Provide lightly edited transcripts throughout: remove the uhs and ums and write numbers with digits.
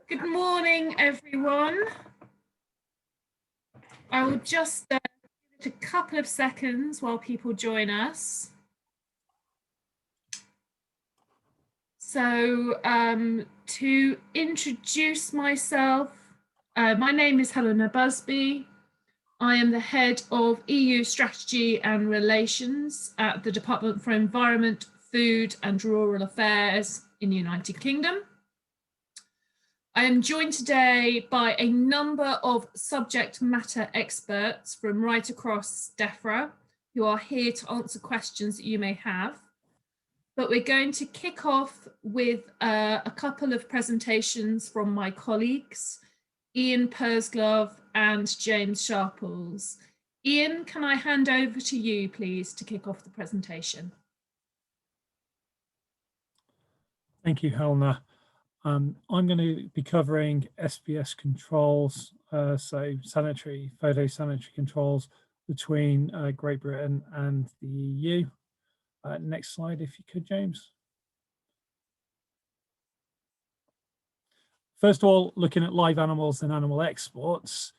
Good morning, everyone. I will just give it a couple of seconds while people join us. So to introduce myself, my name is Helena Busby. I am the head of EU Strategy and Relations at the Department for Environment, Food and Rural Affairs in the United Kingdom. I am joined today by a number of subject matter experts from right across DEFRA who are here to answer questions that you may have. But we're going to kick off with a couple of presentations from my colleagues, Ian Pursglove and James Sharples. Ian, can I hand over to you, please, to kick off the presentation? Thank you, Helena. I'm going to be covering SPS controls, so photosanitary controls between Great Britain and the EU. Next slide, if you could, James. First of all, looking at live animals and animal exports,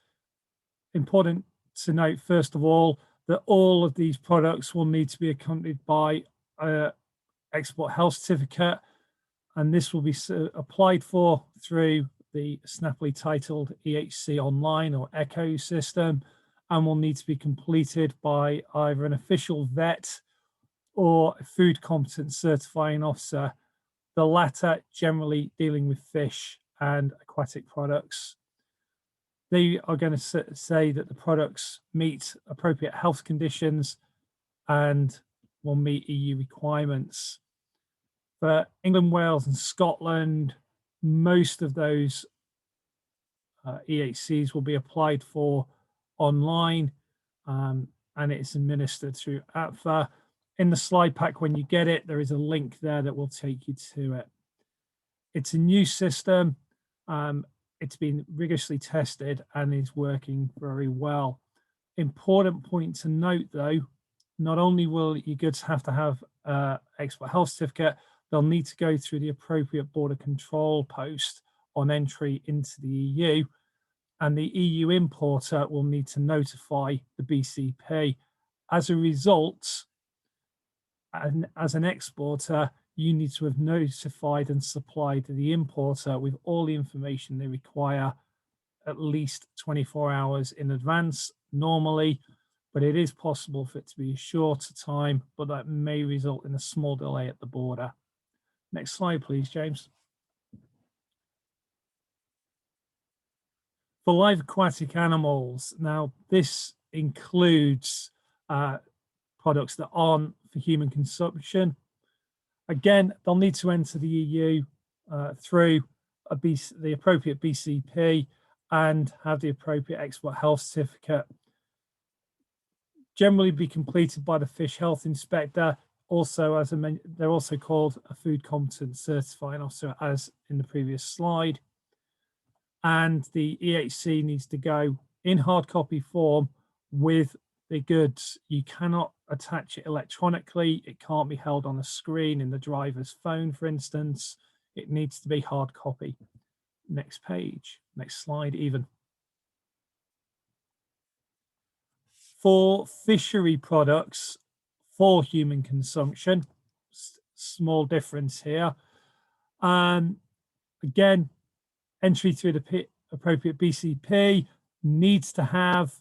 important to note, first of all, that all of these products will need to be accompanied by an export health certificate, and this will be applied for through the snappily titled EHC Online or ECHO system, and will need to be completed by either an official vet or a food competence certifying officer, the latter generally dealing with fish and aquatic products. They are going to say that the products meet appropriate health conditions and will meet EU requirements. For England, Wales and Scotland, most of those EHCs will be applied for online, and it's administered through APFA. In the slide pack, when you get it, there is a link there that will take you to it. It's a new system. It's been rigorously tested and is working very well. Important point to note, though, not only will your goods have to have export health certificate, they'll need to go through the appropriate border control post on entry into the EU, and the EU importer will need to notify the BCP. As a result, and as an exporter, you need to have notified and supplied the importer with all the information they require at least 24 hours in advance normally, but it is possible for it to be a shorter time, but that may result in a small delay at the border. Next slide, please, James. For live aquatic animals, now this includes products that aren't for human consumption. Again, they'll need to enter the EU through the appropriate BCP and have the appropriate export health certificate. Generally be completed by the fish health inspector. Also, as I mentioned, they're also called a food competence certifying officer, as in the previous slide. And the EHC needs to go in hard copy form with the goods. You cannot attach it electronically. It can't be held on a screen in the driver's phone, for instance. It needs to be hard copy. Next page, next slide even. For fishery products for human consumption, small difference here. Again, entry through the appropriate BCP needs to have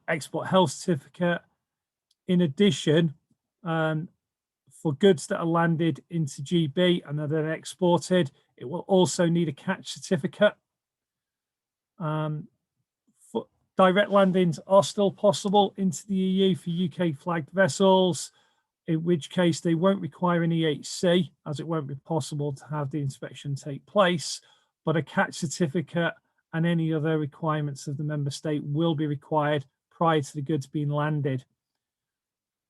export health certificate. In addition, for goods that are landed into GB and that are exported, it will also need a catch certificate. Direct landings are still possible into the EU for UK flagged vessels, in which case they won't require an EHC, as it won't be possible to have the inspection take place, but a catch certificate and any other requirements of the member state will be required prior to the goods being landed.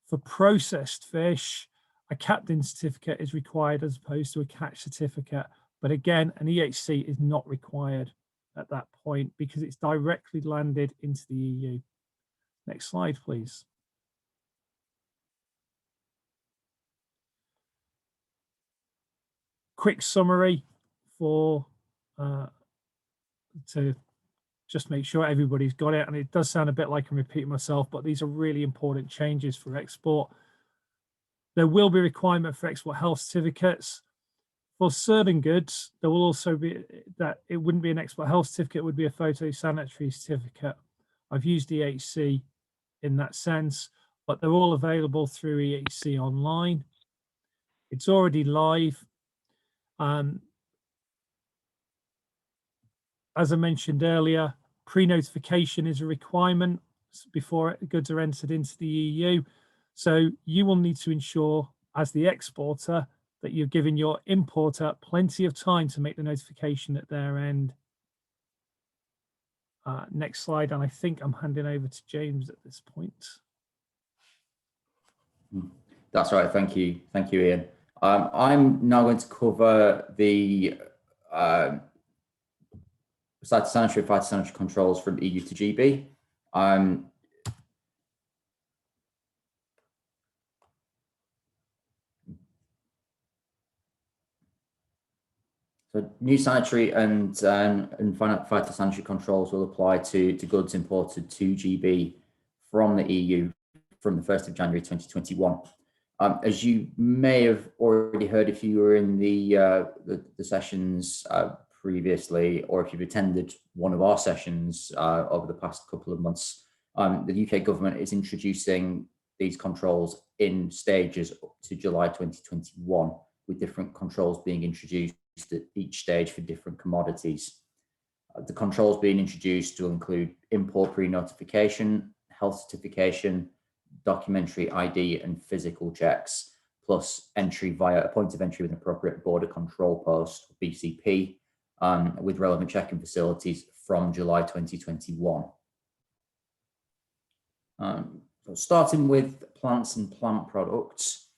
For processed fish, a captain certificate is required as opposed to a catch certificate, but again, an EHC is not required at that point because it's directly landed into the EU. Next slide, please. Quick summary for to just make sure everybody's got it. And it does sound a bit like I'm repeating myself, but these are really important changes for export. There will be requirement for export health certificates. For certain goods, there will also be that it wouldn't be an export health certificate, it would be a photosanitary certificate. I've used EHC in that sense, but they're all available through EHC online. It's already live. As I mentioned earlier, pre-notification is a requirement before goods are entered into the EU. So you will need to ensure, as the exporter, that you're giving your importer plenty of time to make the notification at their end. Next slide, and I think I'm handing over to James at this point. That's right. Thank you, Ian. I'm now going to cover the phytosanitary controls from EU to GB. So new sanitary and phytosanitary controls will apply to goods imported to GB from the EU from the 1st of January 2021. As you may have already heard if you were in the sessions previously, or if you've attended one of our sessions over the past couple of months, the UK government is introducing these controls in stages up to July 2021, with different controls being introduced at each stage for different commodities. The controls being introduced will include import pre-notification, health certification, documentary ID and physical checks, plus entry via a point of entry with an appropriate border control post, BCP, with relevant checking facilities from July 2021. So starting with plants and plant products,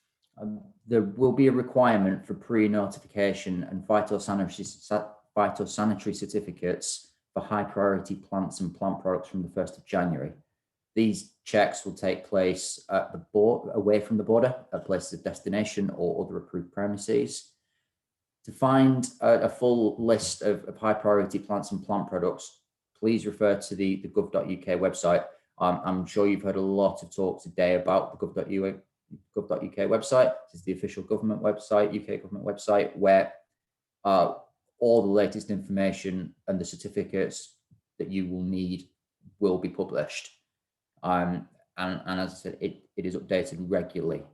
there will be a requirement for pre-notification and phytosanitary certificates for high priority plants and plant products from the 1st of January. These checks will take place at the away from the border, at places of destination or other approved premises. To find a full list of high priority plants and plant products, please refer to the gov.uk website. I'm sure you've heard a lot of talk today about the gov.uk website. This is the official government website, UK government website, where all the latest information and the certificates that you will need will be published. And as I said, it is updated regularly.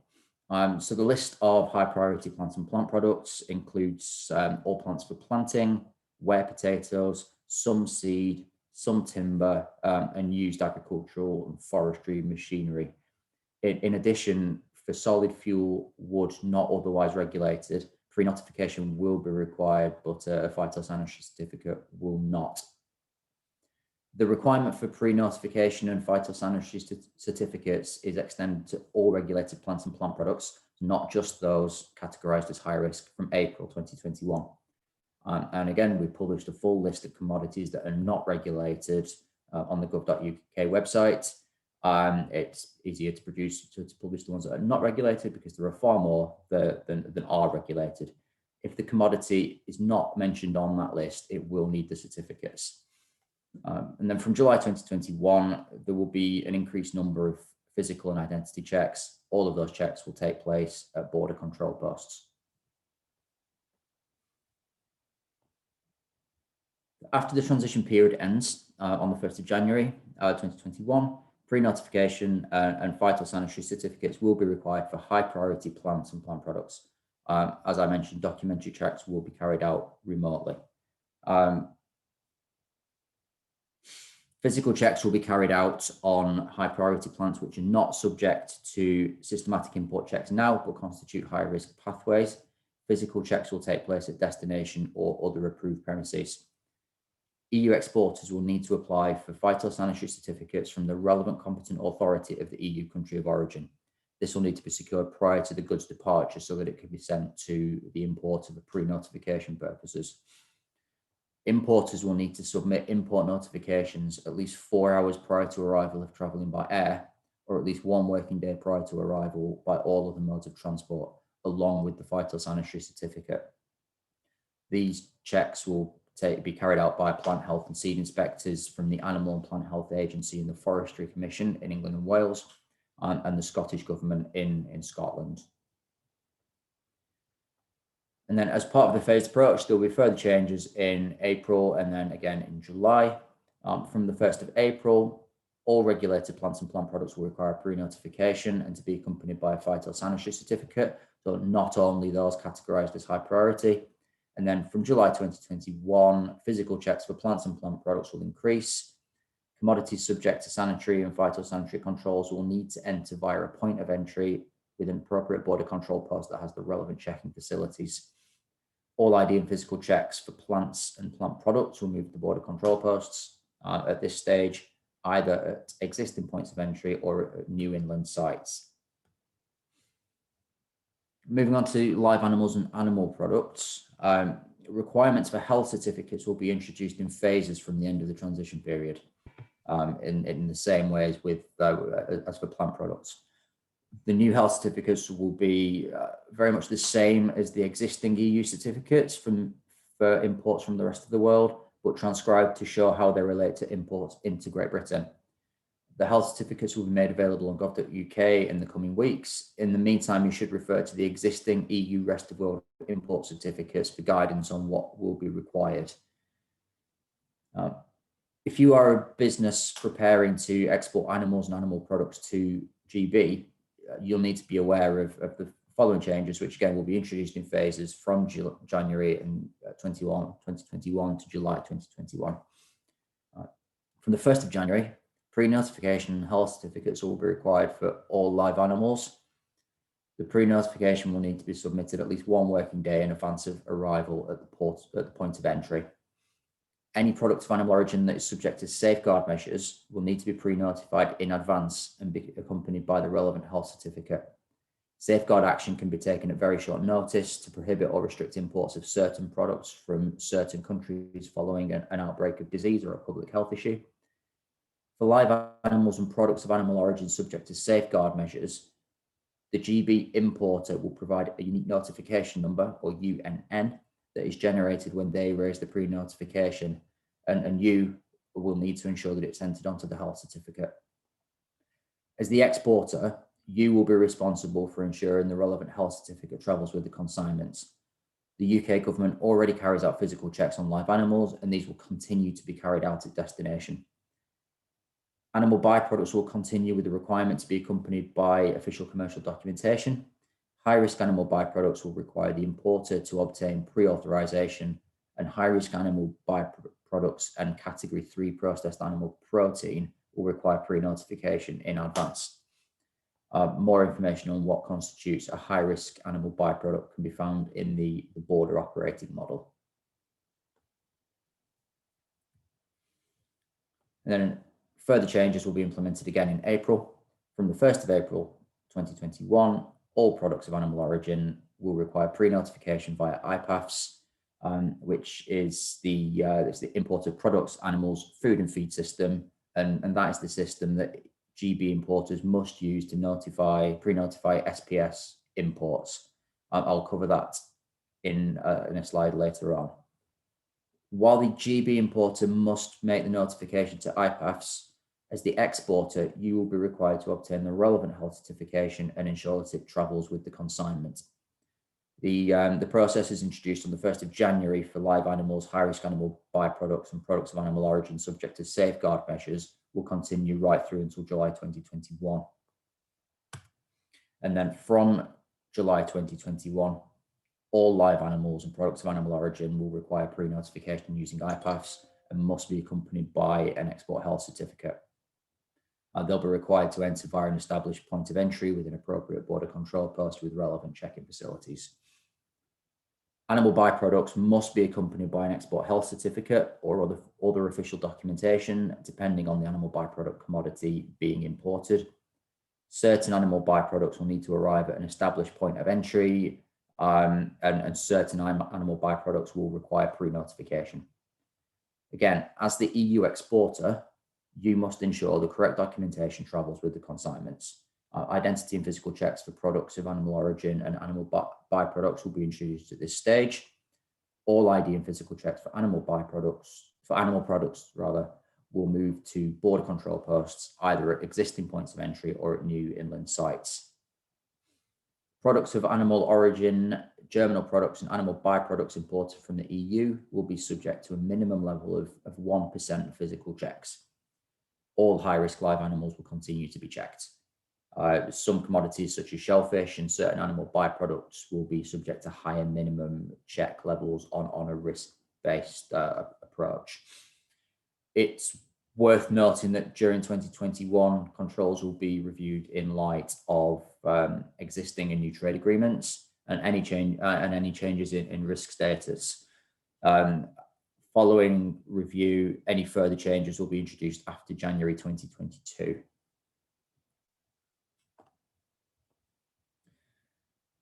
So the list of high priority plants and plant products includes all plants for planting, ware potatoes, some seed, some timber, and used agricultural and forestry machinery. In addition, for solid fuel wood not otherwise regulated, pre-notification will be required, but a phytosanitary certificate will not. The requirement for pre-notification and phytosanitary certificates is extended to all regulated plants and plant products, not just those categorized as high risk, from April 2021. And again, we published a full list of commodities that are not regulated on the gov.uk website. It's easier to publish the ones that are not regulated because there are far more than are regulated. If the commodity is not mentioned on that list, it will need the certificates. And then from July 2021, there will be an increased number of physical and identity checks. All of those checks will take place at border control posts. After the transition period ends on the 1st of January 2021, pre-notification and phytosanitary certificates will be required for high priority plants and plant products. As I mentioned, documentary checks will be carried out remotely. Physical checks will be carried out on high priority plants which are not subject to systematic import checks now, but constitute high risk pathways. Physical checks will take place at destination or other approved premises. EU exporters will need to apply for phytosanitary certificates from the relevant competent authority of the EU country of origin. This will need to be secured prior to the goods departure so that it can be sent to the importer for pre-notification purposes. Importers will need to submit import notifications at least 4 hours prior to arrival if travelling by air, or at least 1 working day prior to arrival by all other modes of transport, along with the phytosanitary certificate. These checks will be carried out by plant health and seed inspectors from the Animal and Plant Health Agency and the Forestry Commission in England and Wales, and the Scottish Government in Scotland. And then as part of the phased approach, there will be further changes in April and then again in July. From the 1st of April, all regulated plants and plant products will require pre-notification and to be accompanied by a phytosanitary certificate. So not only those categorized as high priority. And then from July 2021, physical checks for plants and plant products will increase. Commodities subject to sanitary and phytosanitary controls will need to enter via a point of entry with an appropriate border control post that has the relevant checking facilities. All ID and physical checks for plants and plant products will move to border control posts at this stage, either at existing points of entry or at new inland sites. Moving on to live animals and animal products, requirements for health certificates will be introduced in phases from the end of the transition period, in the same way as as for plant products. The new health certificates will be very much the same as the existing EU certificates for imports from the rest of the world, but transcribed to show how they relate to imports into Great Britain. The health certificates will be made available on gov.uk in the coming weeks. In the meantime, you should refer to the existing EU rest of world import certificates for guidance on what will be required. If you are a business preparing to export animals and animal products to GB, you'll need to be aware of the following changes, which again will be introduced in phases from January 2021 to July 2021. From the 1st of January, pre-notification health certificates will be required for all live animals. The pre-notification will need to be submitted at least 1 working day in advance of arrival at the point of entry. Any product of animal origin that is subject to safeguard measures will need to be pre-notified in advance and be accompanied by the relevant health certificate. Safeguard action can be taken at very short notice to prohibit or restrict imports of certain products from certain countries following an outbreak of disease or a public health issue. For live animals and products of animal origin subject to safeguard measures, the GB importer will provide a unique notification number, or UNN, that is generated when they raise the pre-notification, and you will need to ensure that it's entered onto the health certificate. As the exporter, you will be responsible for ensuring the relevant health certificate travels with the consignments. The UK government already carries out physical checks on live animals, and these will continue to be carried out at destination. Animal byproducts will continue with the requirement to be accompanied by official commercial documentation. High-risk animal byproducts will require the importer to obtain pre-authorization, and high-risk animal byproducts and category 3 processed animal protein will require pre-notification in advance. More information on what constitutes a high-risk animal byproduct can be found in the border operating model. And then further changes will be implemented again in April. From the 1st of April 2021, all products of animal origin will require pre-notification via IPAFS, which is the Imported Products, Animals, Food and Feed System, and that is the system that GB importers must use to pre-notify SPS imports. I'll cover that in a slide later on. While the GB importer must make the notification to IPAFS, as the exporter, you will be required to obtain the relevant health certification and ensure that it travels with the consignment. The process is introduced on the 1st of January for live animals, high-risk animal byproducts, and products of animal origin subject to safeguard measures will continue right through until July 2021. And then from July 2021, all live animals and products of animal origin will require pre-notification using IPAFS and must be accompanied by an export health certificate. They'll be required to enter via an established point of entry with an appropriate border control post with relevant check-in facilities. Animal byproducts must be accompanied by an export health certificate or other official documentation, depending on the animal byproduct commodity being imported. Certain animal byproducts will need to arrive at an established point of entry, and certain animal byproducts will require pre-notification. Again, as the EU exporter, you must ensure the correct documentation travels with the consignments. Identity and physical checks for products of animal origin and animal byproducts will be introduced at this stage. all ID and physical checks for animal products will move to border control posts, either at existing points of entry or at new inland sites. Products of animal origin, germinal products and animal byproducts imported from the EU will be subject to a minimum level of 1% of physical checks. All high-risk live animals will continue to be checked. Some commodities such as shellfish and certain animal byproducts will be subject to higher minimum check levels on a risk-based approach. It's worth noting that during 2021, controls will be reviewed in light of existing and new trade agreements and any changes in risk status. Following review, any further changes will be introduced after January 2022.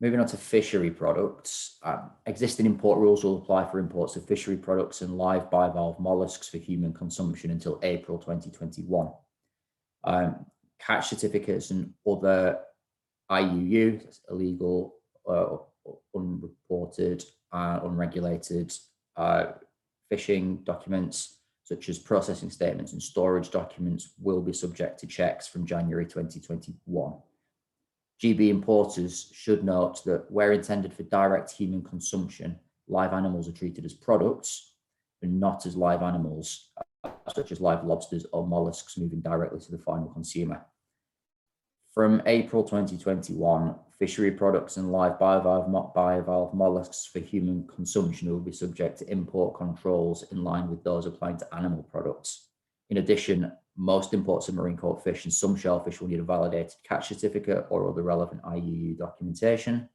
Moving on to fishery products, existing import rules will apply for imports of fishery products and live bivalve molluscs for human consumption until April 2021. Catch certificates and other IUU, illegal, unreported, unregulated fishing documents, such as processing statements and storage documents, will be subject to checks from January 2021. GB importers should note that where intended for direct human consumption, live animals are treated as products and not as live animals, such as live lobsters or molluscs moving directly to the final consumer. From April 2021, fishery products and live bivalve molluscs for human consumption will be subject to import controls in line with those applying to animal products. In addition, most imports of marine caught fish and some shellfish will need a validated catch certificate or other relevant IUU documentation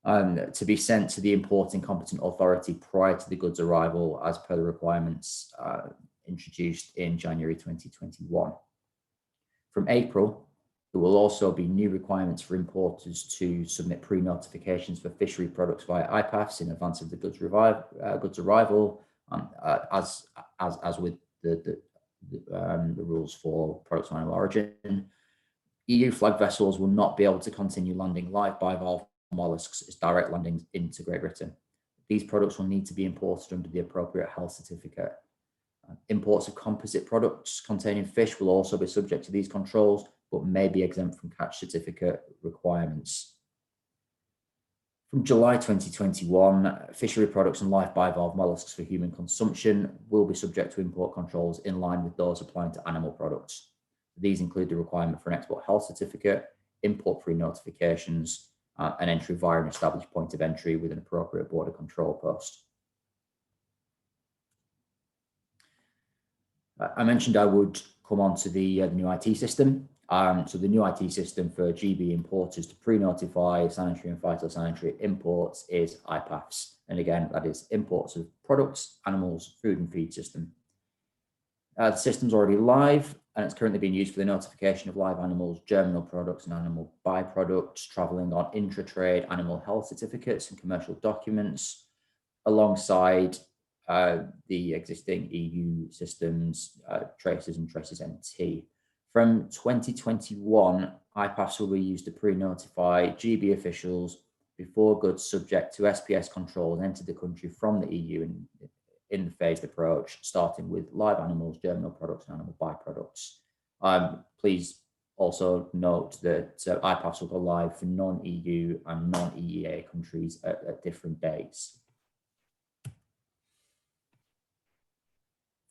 to be sent to the importing competent authority prior to the goods arrival, as per the requirements introduced in January 2021. From April, there will also be new requirements for importers to submit pre-notifications for fishery products via IPAFs in advance of the goods arrival, as with the rules for products of animal origin. EU flag vessels will not be able to continue landing live bivalve molluscs as direct landings into Great Britain. These products will need to be imported under the appropriate health certificate. Imports of composite products containing fish will also be subject to these controls, but may be exempt from catch certificate requirements. From July 2021, fishery products and live bivalve molluscs for human consumption will be subject to import controls in line with those applying to animal products. These include the requirement for an export health certificate, import pre-notifications, and entry via an established point of entry with an appropriate border control post. I mentioned I would come on to the new IT system. So the new IT system for GB importers to pre-notify sanitary and phytosanitary imports is IPAFs. And again, that is imports of products, animals, food and feed system. The system's already live and it's currently being used for the notification of live animals, germinal products and animal byproducts traveling on intra-trade animal health certificates and commercial documents, alongside the existing EU systems, Traces and Traces NT. From 2021, IPAFs will be used to pre-notify GB officials before goods subject to SPS controls enter the country from the EU in the phased approach, starting with live animals, germinal products, and animal byproducts. Please also note that IPAFs will go live for non-EU and non-EEA countries at different dates.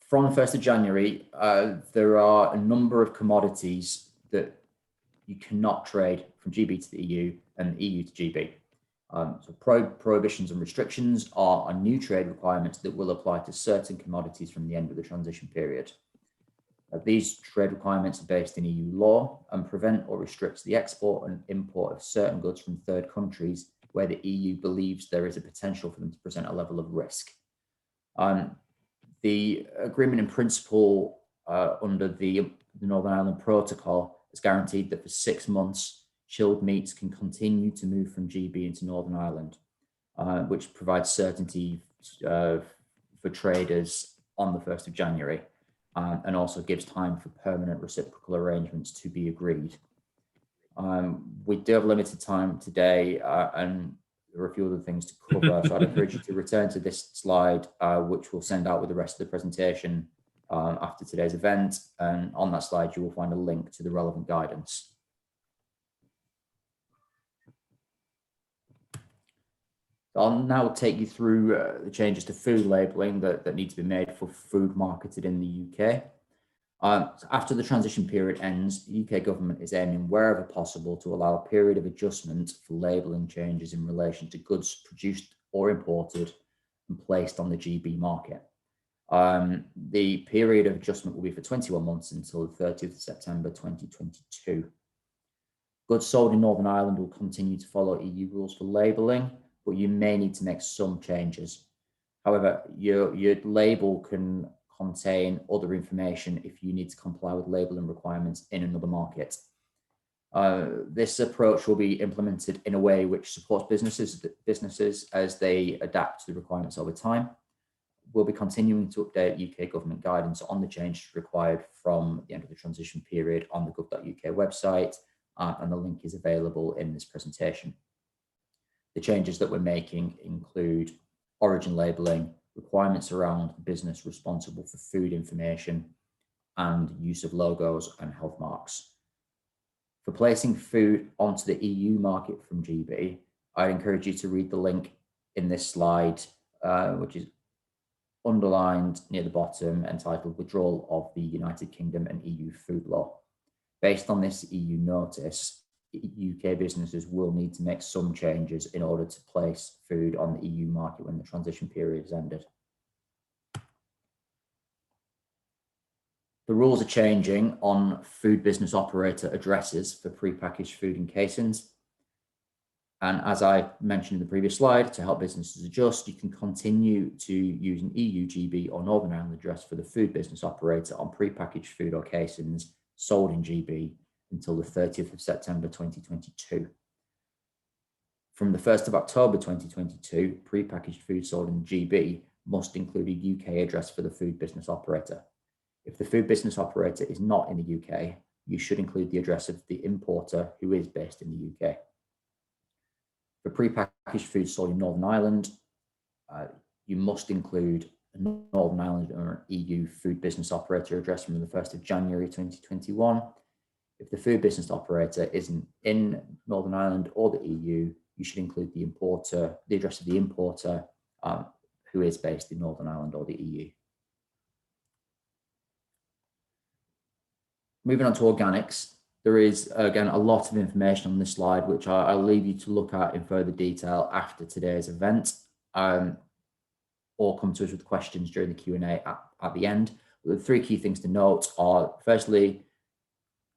From the 1st of January, there are a number of commodities that you cannot trade from GB to the EU and the EU to GB. So prohibitions and restrictions are new trade requirements that will apply to certain commodities from the end of the transition period. These trade requirements are based in EU law and prevent or restrict the export and import of certain goods from third countries where the EU believes there is a potential for them to present a level of risk. The agreement in principle under the Northern Ireland Protocol is guaranteed that for 6 months, chilled meats can continue to move from GB into Northern Ireland, which provides certainty for traders on the 1st of January and also gives time for permanent reciprocal arrangements to be agreed. We do have limited time today and there are a few other things to cover. So I'd encourage you to return to this slide, which we'll send out with the rest of the presentation after today's event. And on that slide, you will find a link to the relevant guidance. I'll now take you through the changes to food labelling that need to be made for food marketed in the UK. After the transition period ends, the UK government is aiming wherever possible to allow a period of adjustment for labelling changes in relation to goods produced or imported and placed on the GB market. The period of adjustment will be for 21 months until the 30th of September 2022. Goods sold in Northern Ireland will continue to follow EU rules for labelling, but you may need to make some changes. However, your label can contain other information if you need to comply with labelling requirements in another market. This approach will be implemented in a way which supports businesses as they adapt to the requirements over time. We'll be continuing to update UK government guidance on the changes required from the end of the transition period on the gov.uk website, and the link is available in this presentation. The changes that we're making include origin labelling, requirements around business responsible for food information, and use of logos and health marks. For placing food onto the EU market from GB, I'd encourage you to read the link in this slide, which is underlined near the bottom, entitled Withdrawal of the United Kingdom and EU Food Law. Based on this EU notice, UK businesses will need to make some changes in order to place food on the EU market when the transition period has ended. The rules are changing on food business operator addresses for prepackaged food and casings. And as I mentioned in the previous slide, to help businesses adjust, you can continue to use an EU, GB or Northern Ireland address for the food business operator on prepackaged food or casings sold in GB until the 30th of September 2022. From the 1st of October 2022, prepackaged food sold in GB must include a UK address for the food business operator. If the food business operator is not in the UK, you should include the address of the importer who is based in the UK. For prepackaged food sold in Northern Ireland, you must include a Northern Ireland or EU food business operator address from the 1st of January 2021. If the food business operator isn't in Northern Ireland or the EU, you should include the importer, the address of the importer who is based in Northern Ireland or the EU. Moving on to organics, there is, again, a lot of information on this slide, which I'll leave you to look at in further detail after today's event, or come to us with questions during the Q&A at the end. The three key things to note are, firstly,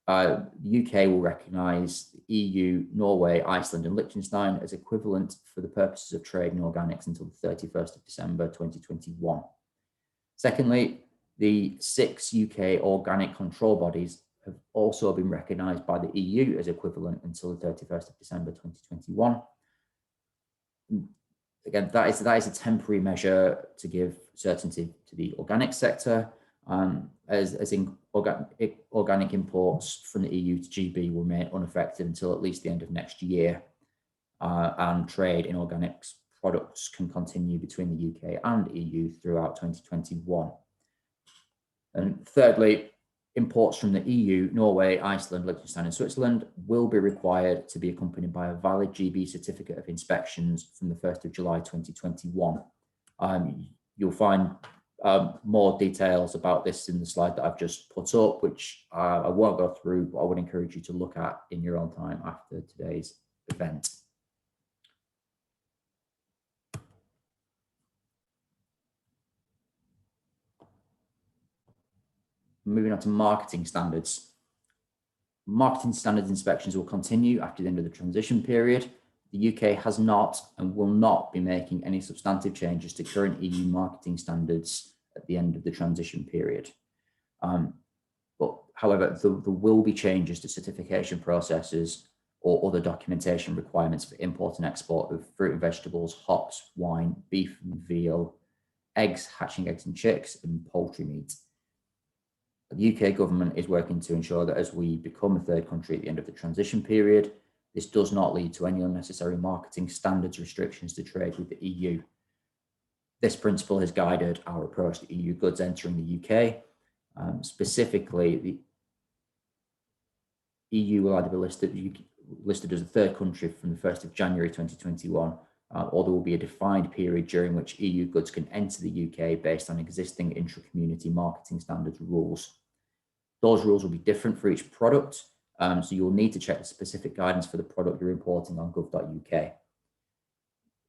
the UK will recognise the EU, Norway, Iceland and Liechtenstein as equivalent for the purposes of trade in organics until the 31st of December 2021. Secondly, the 6 UK organic control bodies have also been recognised by the EU as equivalent until the 31st of December 2021. Again, that is a temporary measure to give certainty to the organic sector, as in organic imports from the EU to GB will remain unaffected until at least the end of next year, and trade in organics products can continue between the UK and EU throughout 2021. And thirdly, imports from the EU, Norway, Iceland, Liechtenstein and Switzerland will be required to be accompanied by a valid GB certificate of inspections from the 1st of July 2021. You'll find more details about this in the slide that I've just put up, which I won't go through, but I would encourage you to look at in your own time after today's event. Moving on to marketing standards. Marketing standards inspections will continue after the end of the transition period. The UK has not and will not be making any substantive changes to current EU marketing standards at the end of the transition period. But however, there will be changes to certification processes or other documentation requirements for import and export of fruit and vegetables, hops, wine, beef and veal, eggs, hatching eggs and chicks, and poultry meat. The UK government is working to ensure that as we become a third country at the end of the transition period, This does not lead to any unnecessary marketing standards restrictions to trade with the EU. This principle has guided our approach to EU goods entering the UK. Specifically, the EU will either be listed as a third country from the 1st of January 2021, or there will be a defined period during which EU goods can enter the UK based on existing intra-community marketing standards rules. Those rules will be different for each product, so you'll need to check the specific guidance for the product you're importing on gov.uk.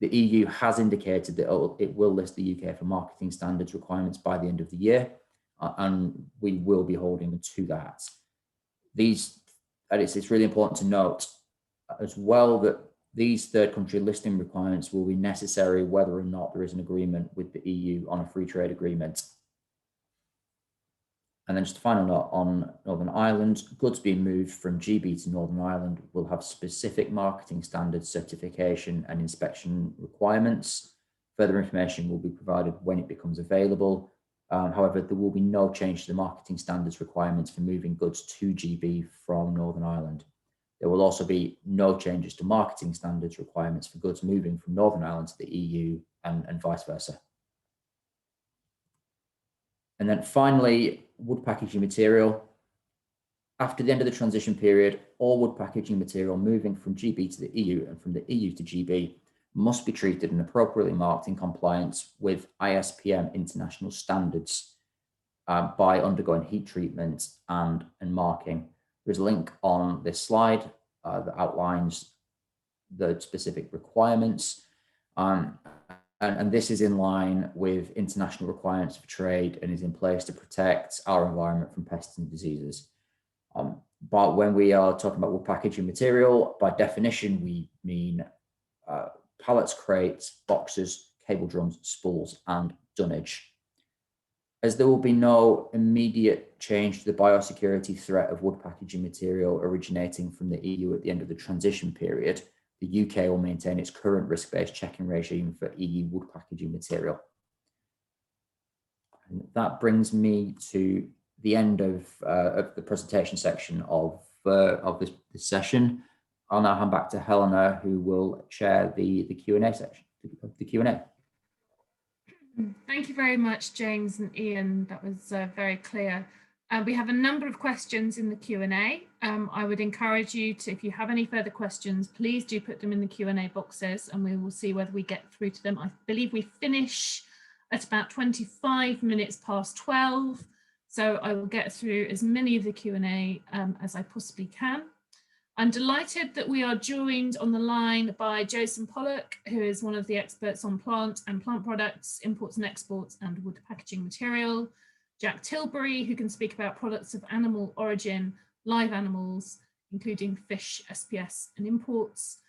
The EU has indicated that it will list the UK for marketing standards requirements by the end of the year, and we will be holding to that. It's really important to note as well that these third country listing requirements will be necessary whether or not there is an agreement with the EU on a free trade agreement. And then just a final note on Northern Ireland, goods being moved from GB to Northern Ireland will have specific marketing standards, certification and inspection requirements. Further information will be provided when it becomes available. However, there will be no change to the marketing standards requirements for moving goods to GB from Northern Ireland. There will also be no changes to marketing standards requirements for goods moving from Northern Ireland to the EU and vice versa. And then finally, wood packaging material. After the end of the transition period, all wood packaging material moving from GB to the EU and from the EU to GB must be treated and appropriately marked in compliance with ISPM international standards by undergoing heat treatment and marking. There's a link on this slide that outlines the specific requirements. And this is in line with international requirements for trade and is in place to protect our environment from pests and diseases. But when we are talking about wood packaging material, by definition, we mean pallets, crates, boxes, cable drums, spools, and dunnage. As there will be no immediate change to the biosecurity threat of wood packaging material originating from the EU at the end of the transition period, the UK will maintain its current risk-based checking regime for EU wood packaging material. And that brings me to the end of the presentation section of this session. I'll now hand back to Helena, who will chair the Q&A section, the Q&A. Thank you very much, James and Ian. That was very clear. We have a number of questions in the Q&A. I would encourage you to, if you have any further questions, please do put them in the Q&A boxes and we will see whether we get through to them. I believe we finish at about 25 minutes past 12. So I will get through as many of the Q&A as I possibly can. I'm delighted that we are joined on the line by Jason Pollock, who is one of the experts on plant and plant products, imports and exports, and wood packaging material. Jack Tilbury, who can speak about products of animal origin, live animals, including fish, SPS, and imports.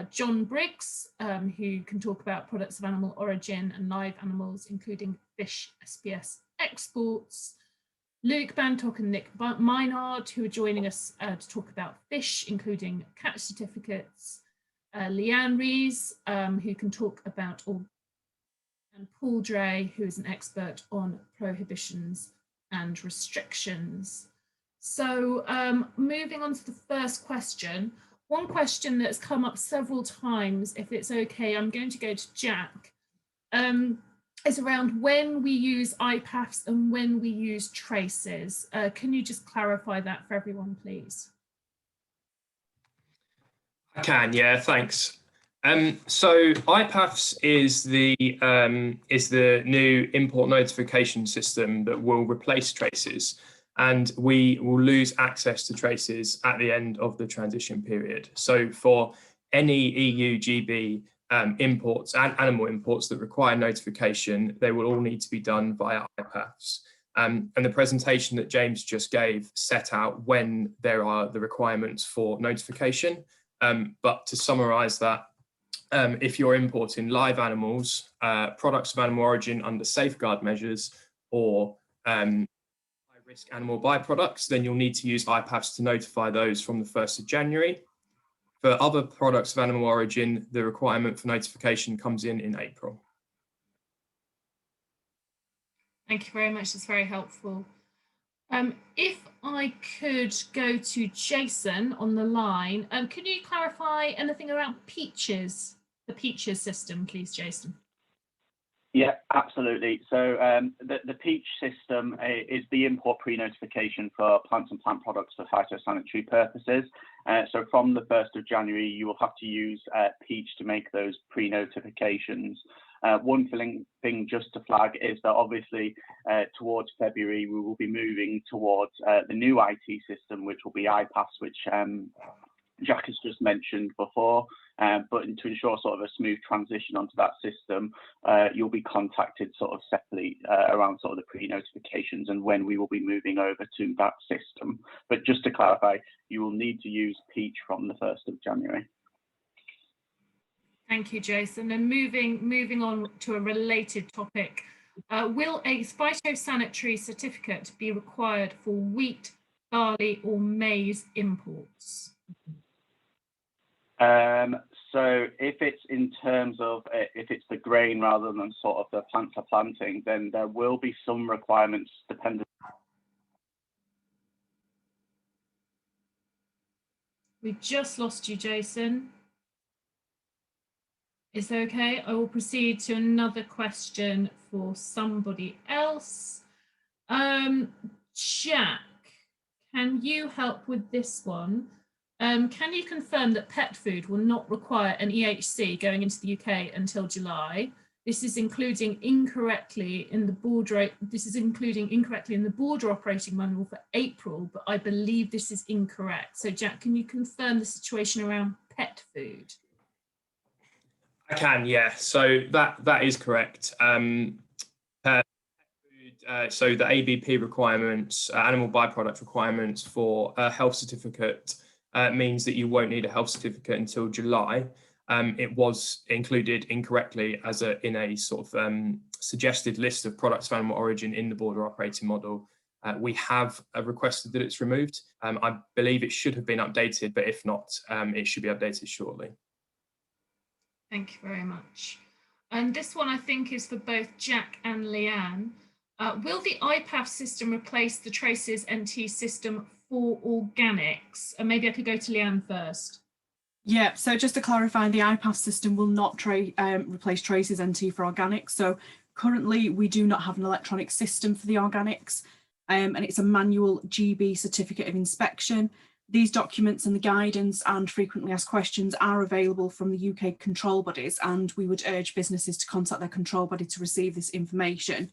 John Briggs, who can talk about products of animal origin and live animals, including fish, SPS, exports. Luke Bantock and Nick Minard, who are joining us to talk about fish, including catch certificates. Leanne Rees, who can talk about all, and Paul Dre, who is an expert on prohibitions and restrictions. So moving on to the first question, one question that's come up several times, if it's okay, I'm going to go to Jack, is around when we use IPAFs and when we use traces. Can you just clarify that for everyone, please? I can, yeah, thanks. So IPAFs is the new import notification system that will replace traces, and we will lose access to traces at the end of the transition period. So for any EU GB imports and animal imports that require notification, they will all need to be done via IPAFs. And the presentation that James just gave set out when there are the requirements for notification. But to summarise that, if you're importing live animals, products of animal origin under safeguard measures, or high-risk animal byproducts, then you'll need to use IPAFs to notify those from the 1st of January. For other products of animal origin, the requirement for notification comes in April. Thank you very much, that's very helpful. If I could go to Jason on the line, can you clarify anything around Peaches, the Peaches system, please, Jason? Yeah, absolutely. So the Peach system is the import pre-notification for plants and plant products for phytosanitary purposes. So from the 1st of January, you will have to use Peach to make those pre-notifications. One thing just to flag is that obviously towards February, we will be moving towards the new IT system, which will be iPass, which Jack has just mentioned before. But to ensure sort of a smooth transition onto that system, you'll be contacted sort of separately around sort of the pre-notifications and when we will be moving over to that system. But just to clarify, you will need to use Peach from the 1st of January. Thank you, Jason. And moving on to a related topic, will a phytosanitary certificate be required for wheat, barley, or maize imports? So if it's in terms of if it's the grain rather than sort of the plant for planting, then there will be some requirements dependent. We just lost you, Jason. Is that okay? I will proceed to another question for somebody else. Jack, can you help with this one? Can you confirm that pet food will not require an EHC going into the UK until July? This is including incorrectly in the border. This is including incorrectly in the border operating manual for April, but I believe this is incorrect. So, Jack, can you confirm the situation around pet food? I can, yeah. So that is correct. So the ABP requirements, animal byproduct requirements for a health certificate means that you won't need a health certificate until July. It was included incorrectly as in a sort of suggested list of products of animal origin in the border operating model. We have requested that it's removed. I believe it should have been updated, but if not, it should be updated shortly. Thank you very much. And this one I think is for both Jack and Leanne. Will the IPAF system replace the Traces NT system for organics? And maybe I could go to Leanne first. Yeah, so just to clarify, the IPAF system will not replace Traces NT for organics. So currently we do not have an electronic system for the organics, and it's a manual GB certificate of inspection. These documents and the guidance and frequently asked questions are available from the UK control bodies, and we would urge businesses to contact their control body to receive this information.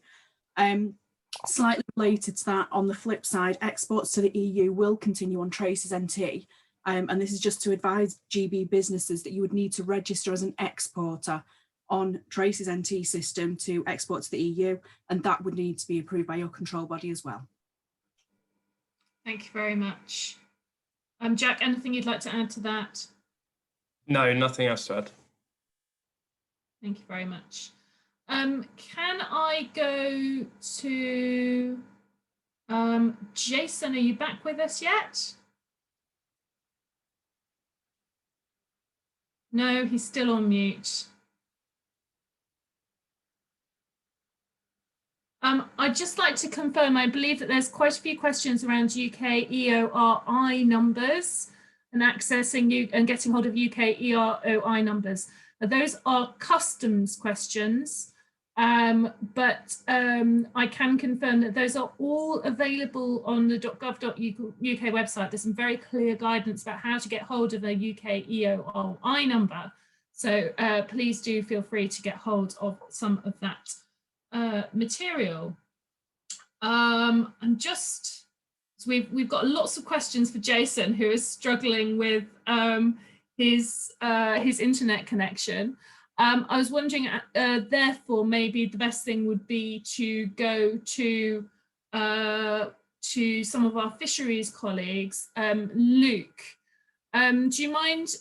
Slightly related to that, on the flip side, exports to the EU will continue on Traces NT, and this is just to advise GB businesses that you would need to register as an exporter on Traces NT system to export to the EU, and that would need to be approved by your control body as well. Thank you very much. Jack, anything you'd like to add to that? No, nothing else to add. Thank you very much. Can I go to Jason? Are you back with us yet? No, he's still on mute. I'd just like to confirm, I believe that there's quite a few questions around UK EORI numbers and accessing you and getting hold of UK EORI numbers. Those are customs questions, but I can confirm that those are all available on the .gov.uk website. There's some very clear guidance about how to get hold of a UK EORI number. So please do feel free to get hold of some of that material. And just, so we've got lots of questions for Jason, who is struggling with his internet connection. I was wondering, therefore, maybe the best thing would be to go to some of our fisheries colleagues. Luke, do you mind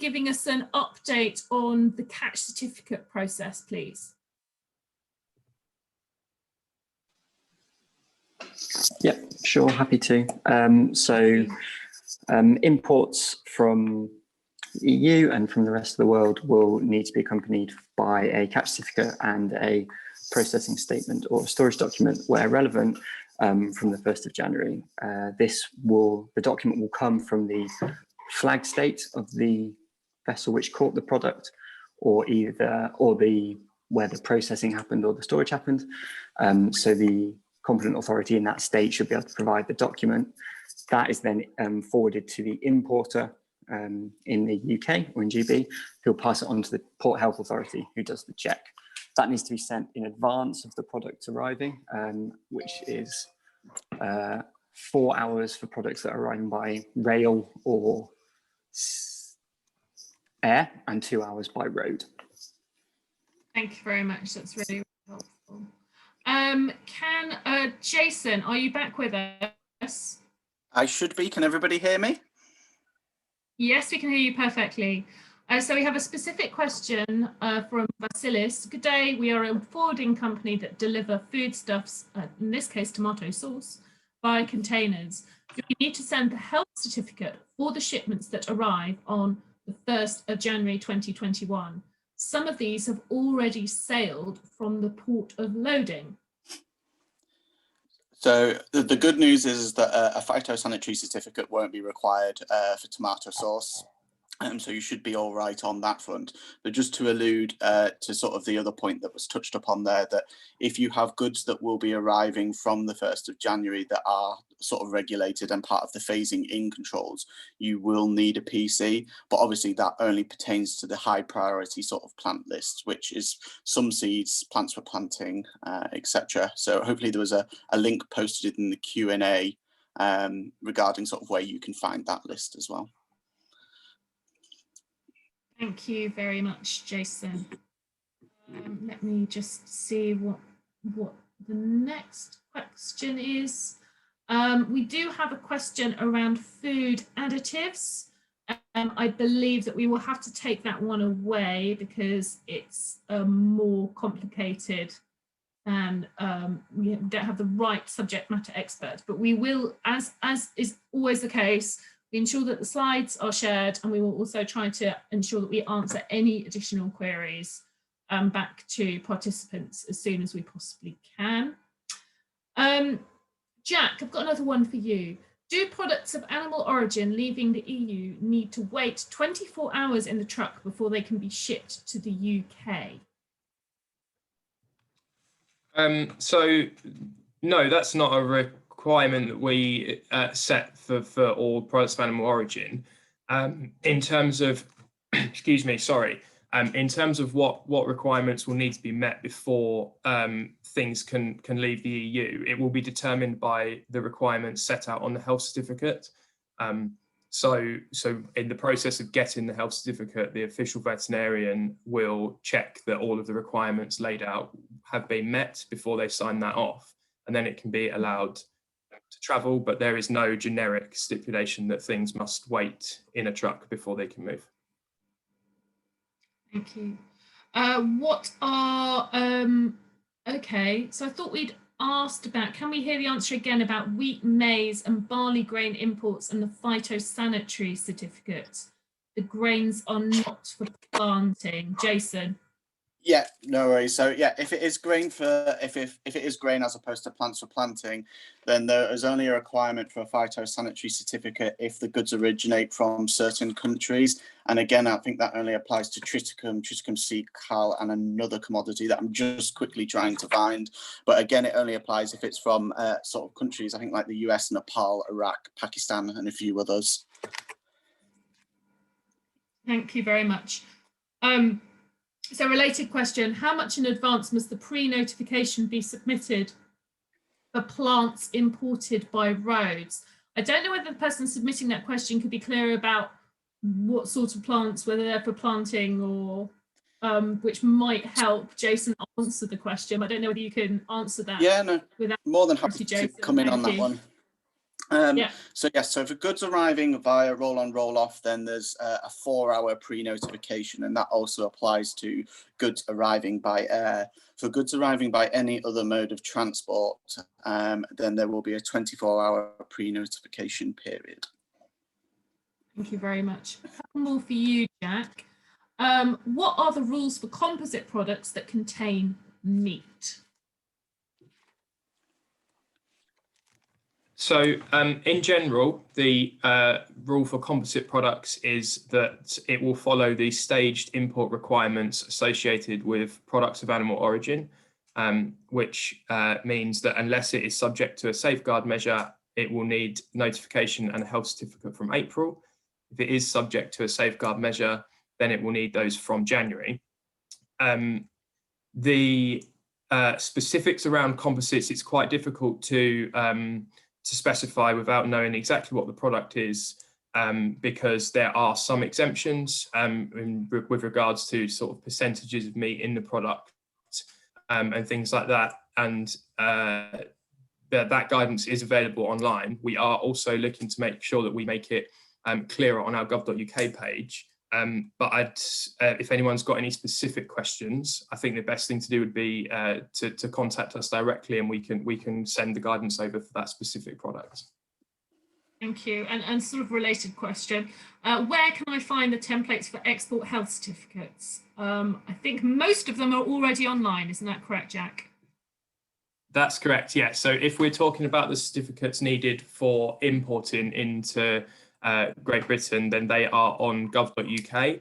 giving us an update on the catch certificate process, please? Yep, sure, happy to. Imports from the EU and from the rest of the world will need to be accompanied by a catch certificate and a processing statement or storage document where relevant. from the 1st of January. The document will come from the flag state of the vessel which caught the product, or where the processing happened or the storage happened. So the competent authority in that state should be able to provide the document. That is then forwarded to the importer in the UK or in GB, who'll pass it on to the Port Health Authority, who does the check. That needs to be sent in advance of the product arriving, which is 4 hours for products that are arriving by rail or air, and 2 hours by road. Thank you very much. That's really, really helpful. Jason, are you back with us? I should be. Can everybody hear me? Yes, we can hear you perfectly. So we have a specific question from Vasilis. Good day. We are a forwarding company that deliver foodstuffs, in this case tomato sauce, by containers. Do we need to send the health certificate for the shipments that arrive on the 1st of January 2021? Some of these have already sailed from the port of loading. So the good news is that a phytosanitary certificate won't be required for tomato sauce. So you should be all right on that front. But just to allude to sort of the other point that was touched upon there, that if you have goods that will be arriving from the 1st of January that are sort of regulated and part of the phasing in controls, you will need a PC. But obviously that only pertains to the high priority sort of plant list, which is some seeds, plants for planting, etc. So hopefully there was a link posted in the Q&A regarding sort of where you can find that list as well. Thank you very much, Jason. Let me just see what the next question is. We do have a question around food additives. I believe that we will have to take that one away because it's more complicated and we don't have the right subject matter expert, but we will, as is always the case, we ensure that the slides are shared, and we will also try to ensure that we answer any additional queries back to participants as soon as we possibly can. Jack, I've got another one for you. Do products of animal origin leaving the EU need to wait 24 hours in the truck before they can be shipped to the UK? So no, that's not a requirement that we set for all products of animal origin. In terms of, excuse me, sorry, in terms of what requirements will need to be met before things can leave the EU, it will be determined by the requirements set out on the health certificate. So in the process of getting the health certificate, the official veterinarian will check that all of the requirements laid out have been met before they sign that off, and then it can be allowed to travel, but there is no generic stipulation that things must wait in a truck before they can move. Thank you. What are, okay, so I thought we'd asked about, can we hear the answer again about wheat, maize and barley grain imports and the phytosanitary certificate? The grains are not for planting. Jason. Yeah, no worries. So yeah, if it is grain for if it is grain as opposed to plants for planting, then there is only a requirement for a phytosanitary certificate if the goods originate from certain countries. And again, I think that only applies to triticum seed, cal, and another commodity that I'm just quickly trying to find. But again, it only applies if it's from sort of countries, I think like the US, Nepal, Iraq, Pakistan, and a few others. Thank you very much. So related question, how much in advance must the pre-notification be submitted for plants imported by roads? I don't know whether the person submitting that question could be clearer about what sort of plants, whether they're for planting or which might help Jason answer the question. I don't know whether you can answer that. Yeah, no, more than happy to come in on that one. So yes, so for goods arriving via roll-on, roll-off, then there's a 4-hour pre-notification, and that also applies to goods arriving by air. For goods arriving by any other mode of transport, then there will be a 24-hour pre-notification period. Thank you very much. A couple more for you, Jack. What are the rules for composite products that contain meat? So in general, the rule for composite products is that it will follow the staged import requirements associated with products of animal origin, which means that unless it is subject to a safeguard measure, it will need notification and a health certificate from April. If it is subject to a safeguard measure, then it will need those from January. The specifics around composites, it's quite difficult to specify without knowing exactly what the product is, because there are some exemptions with regards to sort of percentages of meat in the product and things like that. And that guidance is available online. We are also looking to make sure that we make it clearer on our gov.uk page. But if anyone's got any specific questions, I think the best thing to do would be to contact us directly, and we can send the guidance over for that specific product. Thank you. And sort of related question, where can I find the templates for export health certificates? I think most of them are already online, isn't that correct, Jack? That's correct, yes. So if we're talking about the certificates needed for importing into Great Britain, then they are on gov.uk.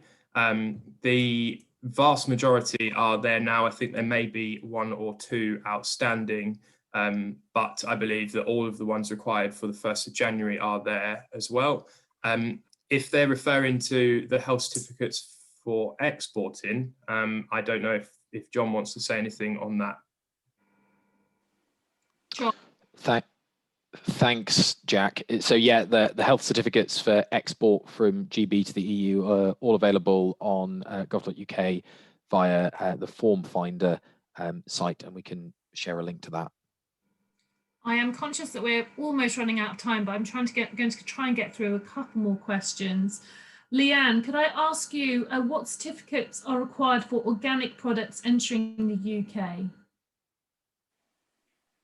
The vast majority are there now. I think there may be one or two outstanding, but I believe that all of the ones required for the 1st of January are there as well. If they're referring to the health certificates for exporting, I don't know if John wants to say anything on that. John. Thanks, Jack. So yeah, the health certificates for export from GB to the EU are all available on gov.uk via the form finder site, and we can share a link to that. I am conscious that we're almost running out of time, but I'm going to try and get through a couple more questions. Leanne, could I ask you what certificates are required for organic products entering the UK?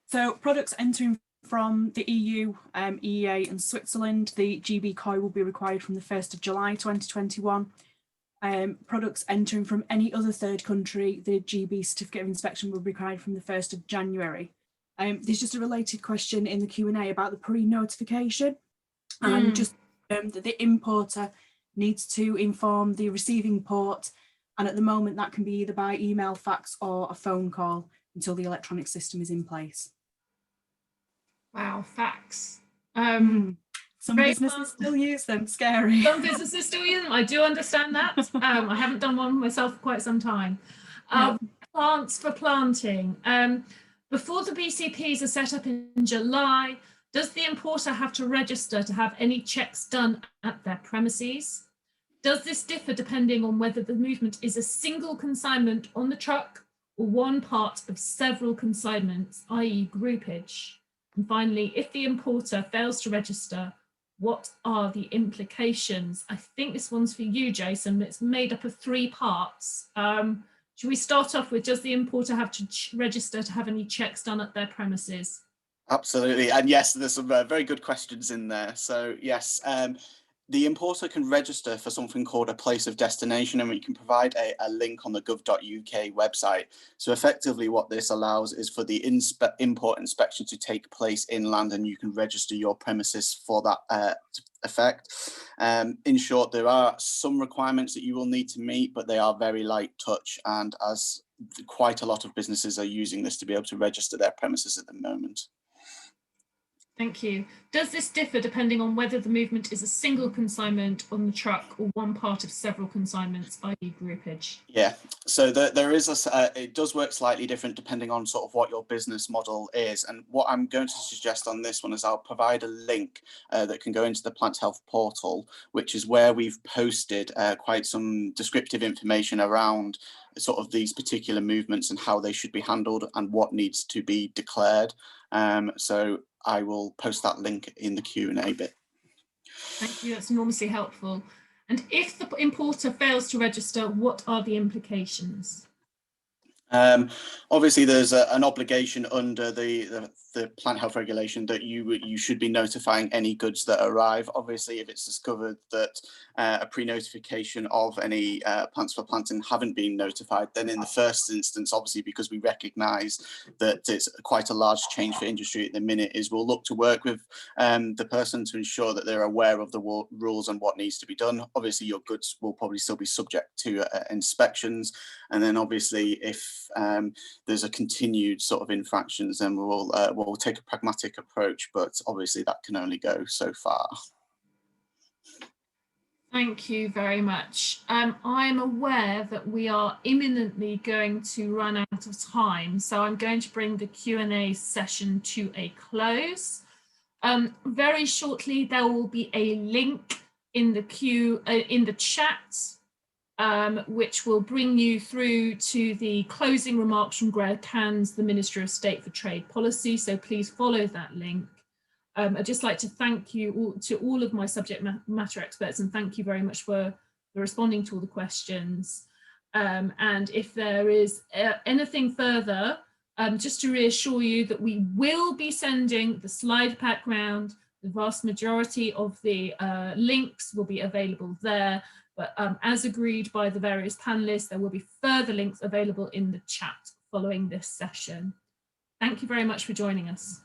So products entering from the EU, EEA and Switzerland, the GB COI will be required from the 1st of July 2021. Products entering from any other third country, the GB certificate of inspection will be required from the 1st of January. There's just a related question in the Q&A about the pre-notification, and just that the importer needs to inform the receiving port, and at the moment that can be either by email, fax or a phone call until the electronic system is in place. Wow, fax. Some businesses still use them, scary. Some businesses still use them, I do understand that. I haven't done one myself for quite some time. Plants for planting. Before the BCPs are set up in July, does the importer have to register to have any checks done at their premises? Does this differ depending on whether the movement is a single consignment on the truck or one part of several consignments, i.e. groupage? And finally, if the importer fails to register, what are the implications? I think this one's for you, Jason. It's made up of 3 parts. Should we start off with, does the importer have to register to have any checks done at their premises? Absolutely. And yes, there's some very good questions in there. So yes, the importer can register for something called a place of destination, and we can provide a link on the gov.uk website. So effectively what this allows is for the import inspection to take place inland, and you can register your premises for that effect. In short, there are some requirements that you will need to meet, but they are very light touch, and as quite a lot of businesses are using this to be able to register their premises at the moment. Thank you. Does this differ depending on whether the movement is a single consignment on the truck or one part of several consignments, i.e. groupage? Yeah, so there is it does work slightly different depending on sort of what your business model is. And what I'm going to suggest on this one is I'll provide a link that can go into the Plant Health portal, which is where we've posted quite some descriptive information around sort of these particular movements and how they should be handled and what needs to be declared. So I will post that link in the Q&A bit. Thank you, that's enormously helpful. And if the importer fails to register, what are the implications? Obviously, there's an obligation under the plant health regulation that you should be notifying any goods that arrive. Obviously, if it's discovered that a pre-notification of any plants for planting haven't been notified, then in the first instance, obviously, because we recognise that it's quite a large change for industry at the minute, is we'll look to work with the person to ensure that they're aware of the rules and what needs to be done. Obviously, your goods will probably still be subject to inspections, and then obviously if there's a continued sort of infractions, then we'll take a pragmatic approach, but obviously that can only go so far. Thank you very much. I'm aware that we are imminently going to run out of time, so I'm going to bring the Q&A session to a close. Very shortly, there will be a link in the chat, which will bring you through to the closing remarks from Greg Cairns, the Minister of State for Trade Policy. So please follow that link. I'd just like to thank you all of my subject matter experts, and thank you very much for responding to all the questions. And if there is anything further, just to reassure you that we will be sending the slide pack round. The vast majority of the links will be available there, but as agreed by the various panelists, there will be further links available in the chat following this session. Thank you very much for joining us.